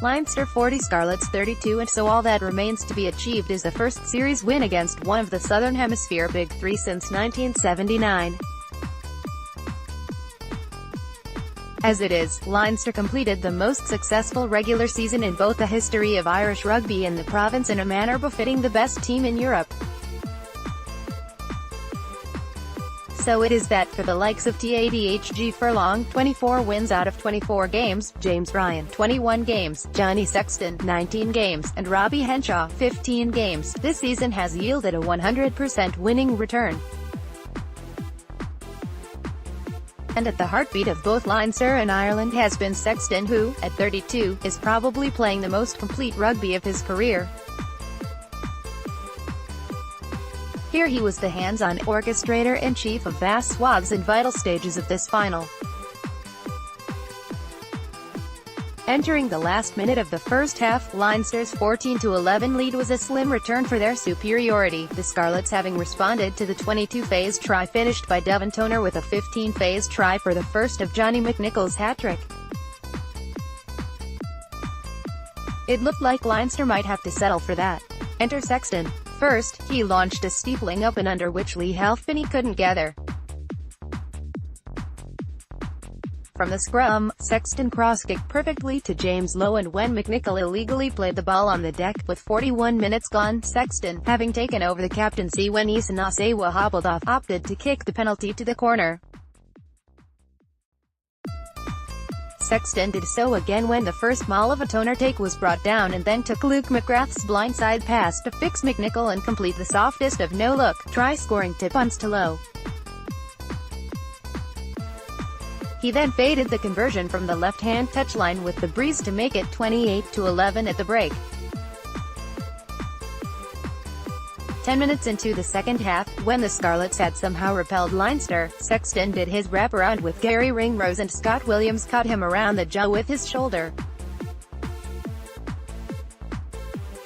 Leinster 40, Scarlets 32, and so all that remains to be achieved is the first series win against one of the Southern Hemisphere Big Three since 1979. As it is, Leinster completed the most successful regular season in both the history of Irish rugby and the province in a manner befitting the best team in Europe. So it is that for the likes of Tadhg Furlong, 24 wins out of 24 games, James Ryan, 21 games, Johnny Sexton, 19 games, and Robbie Henshaw, 15 games, this season has yielded a 100% winning return. And at the heartbeat of both Leinster and Ireland has been Sexton who, at 32, is probably playing the most complete rugby of his career. Here he was the hands-on orchestrator-in-chief of vast swaths in vital stages of this final. Entering the last minute of the first half, Leinster's 14-11 lead was a slim return for their superiority, the Scarlets having responded to the 22-phase try finished by Devon Toner with a 15-phase try for the first of Johnny McNichol's hat-trick. It looked like Leinster might have to settle for that. Enter Sexton. First, he launched a steepling up and under which Lee Halfpenny couldn't gather. From the scrum, Sexton cross-kicked perfectly to James Lowe, and when McNichol illegally played the ball on the deck, with 41 minutes gone, Sexton, having taken over the captaincy when Nacewa hobbled off, opted to kick the penalty to the corner. Sexton did so again when the first maul of a Toner take was brought down, and then took Luke McGrath's blindside pass to fix McNichol and complete the softest of no-look, try-scoring tip-ons to Lowe. He then faded the conversion from the left-hand touchline with the breeze to make it 28-11 at the break. 10 minutes into the second half, when the Scarlets had somehow repelled Leinster, Sexton did his wraparound with Gary Ringrose, and Scott Williams caught him around the jaw with his shoulder.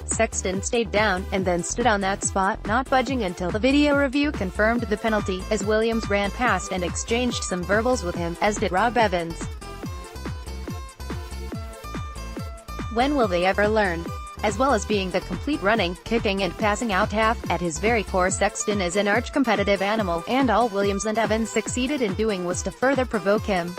Sexton stayed down, and then stood on that spot, not budging until the video review confirmed the penalty, as Williams ran past and exchanged some verbals with him, as did Rob Evans. When will they ever learn? As well as being the complete running, kicking and passing out half, at his very core Sexton is an arch-competitive animal, and all Williams and Evans succeeded in doing was to further provoke him.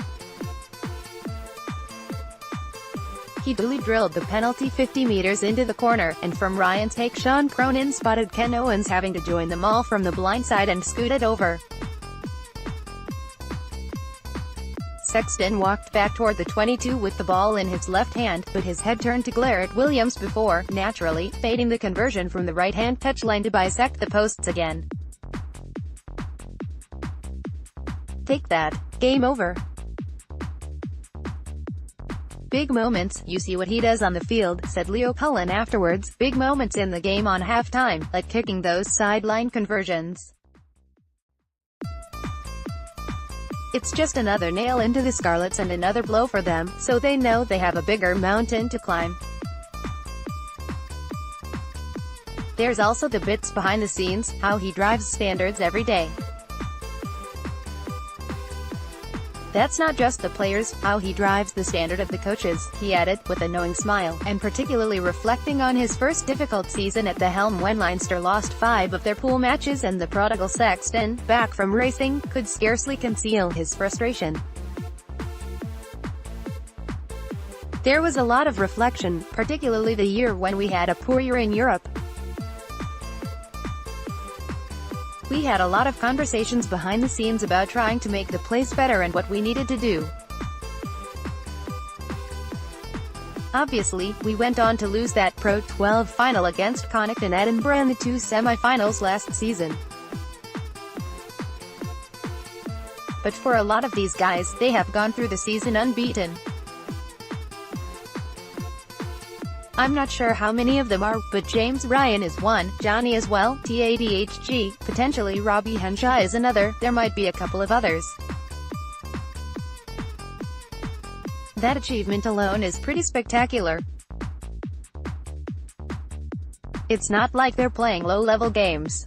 He duly drilled the penalty 50 meters into the corner, and from Ryan's take Sean Cronin spotted Ken Owens having to join them all from the blind side and scooted over. Sexton walked back toward the 22 with the ball in his left hand, but his head turned to glare at Williams before, naturally, fading the conversion from the right-hand touchline to bisect the posts again. Take that. Game over. Big moments, you see what he does on the field, said Leo Cullen afterwards. Big moments in the game on halftime, like kicking those sideline conversions. It's just another nail into the Scarlets and another blow for them, so they know they have a bigger mountain to climb. There's also the bits behind the scenes, how he drives standards every day. That's not just the players, how he drives the standard of the coaches, he added, with a knowing smile, and particularly reflecting on his first difficult season at the helm when Leinster lost 5 of their pool matches and the prodigal Sexton, back from racing, could scarcely conceal his frustration. There was a lot of reflection, particularly the year when we had a poor year in Europe. We had a lot of conversations behind the scenes about trying to make the place better and what we needed to do. Obviously, we went on to lose that Pro 12 final against Connacht and Edinburgh in the 2 semi-finals last season. But for a lot of these guys, they have gone through the season unbeaten. I'm not sure how many of them are, but James Ryan is one, Johnny as well, Tadhg, potentially Robbie Henshaw is another, there might be a couple of others. That achievement alone is pretty spectacular. It's not like they're playing low-level games.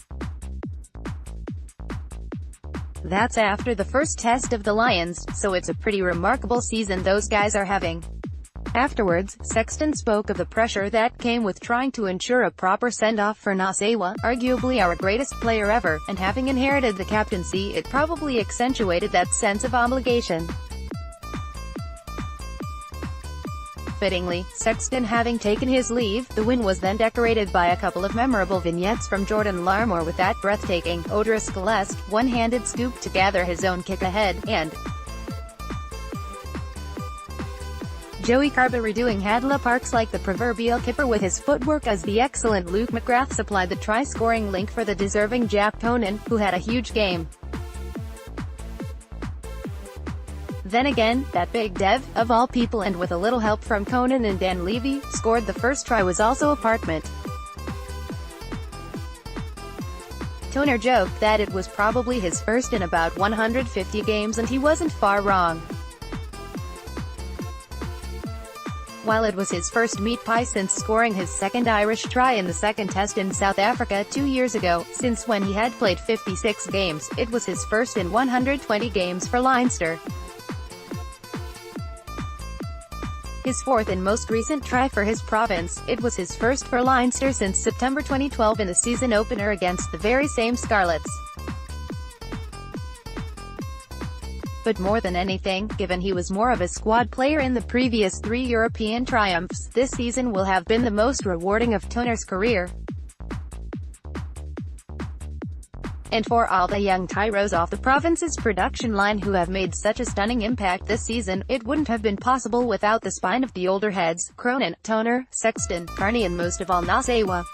That's after the first test of the Lions, so it's a pretty remarkable season those guys are having. Afterwards, Sexton spoke of the pressure that came with trying to ensure a proper send-off for Nacewa, arguably our greatest player ever, and having inherited the captaincy, it probably accentuated that sense of obligation. Fittingly, Sexton having taken his leave, the win was then decorated by a couple of memorable vignettes from Jordan Larmour with that breathtaking, O'Driscoll-esque, one-handed scoop to gather his own kick ahead, and Joey Carberry doing Hadla Parks like the proverbial kipper with his footwork as the excellent Luke McGrath supplied the try-scoring link for the deserving Jack Conan, who had a huge game. Then again, that big Dev, of all people, and with a little help from Conan and Dan Levy, scored the first try was also apartment. Toner joked that it was probably his first in about 150 games, and he wasn't far wrong. While it was his first meat pie since scoring his second Irish try in the second test in South Africa 2 years ago, since when he had played 56 games, it was his first in 120 games for Leinster. His fourth and most recent try for his province, it was his first for Leinster since September 2012 in the season opener against the very same Scarlets. But more than anything, given he was more of a squad player in the previous 3 European triumphs, this season will have been the most rewarding of Toner's career. And for all the young tyros off the province's production line who have made such a stunning impact this season, it wouldn't have been possible without the spine of the older heads, Cronin, Toner, Sexton, Carney and most of all Nacewa.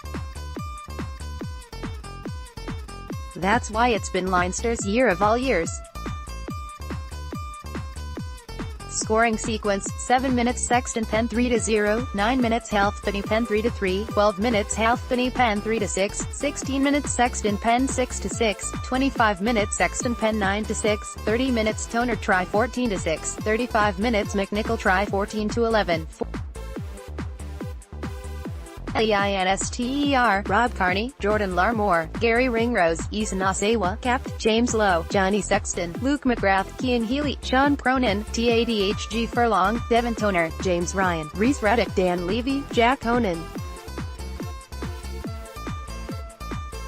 That's why it's been Leinster's year of all years. Scoring sequence: 7 minutes Sexton pen 3-0, 9 minutes Halfpenny pen 3-3, 12 minutes Halfpenny pen 3-6, 16 minutes Sexton pen 6-6, 25 minutes Sexton pen 9-6, 30 minutes Toner try 14-6, 35 minutes McNichol try 14-11. Leinster, Rob Kearney, Jordan Larmour, Gary Ringrose, Isa Nacewa, Capt, James Lowe, Johnny Sexton, Luke McGrath, Cian Healy, Sean Cronin, Tadhg Furlong, Devin Toner, James Ryan, Rhys Ruddock, Dan Levy, Jack Conan.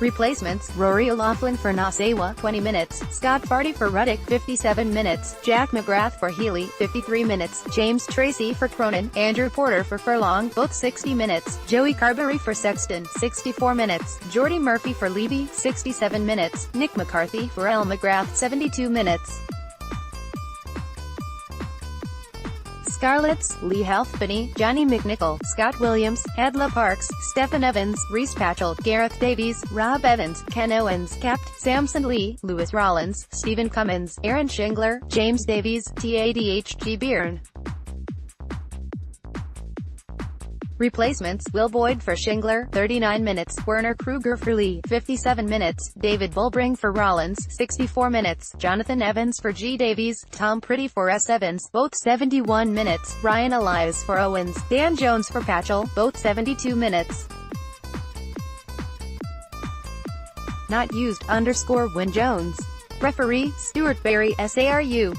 Replacements: Rory O'Loughlin for Nacewa, 20 minutes, Scott Fardy for Ruddock, 57 minutes, Jack McGrath for Healy, 53 minutes, James Tracy for Cronin, Andrew Porter for Furlong, both 60 minutes, Joey Carberry for Sexton, 64 minutes, Jordy Murphy for Levy, 67 minutes, Nick McCarthy for El McGrath, 72 minutes. Scarlets: Lee Halfpenny, Johnny McNichol, Scott Williams, Hadla Parks, Stephen Evans, Rhys Patchell, Gareth Davies, Rob Evans, Ken Owens, Capt, Samson Lee, Lewis Rollins, Stephen Cummins, Aaron Shingler, James Davies, Tadhg Byrne. Replacements: Will Boyd for Shingler, 39 minutes, Werner Kruger for Lee, 57 minutes, David Bulbring for Rollins, 64 minutes, Jonathan Evans for G. Davies, Tom Pretty for S. Evans, both 71 minutes, Ryan Elias for Owens, Dan Jones for Patchell, both 72 minutes. Not used _ Wyn Jones. Referee: Stuart Barry, SARU.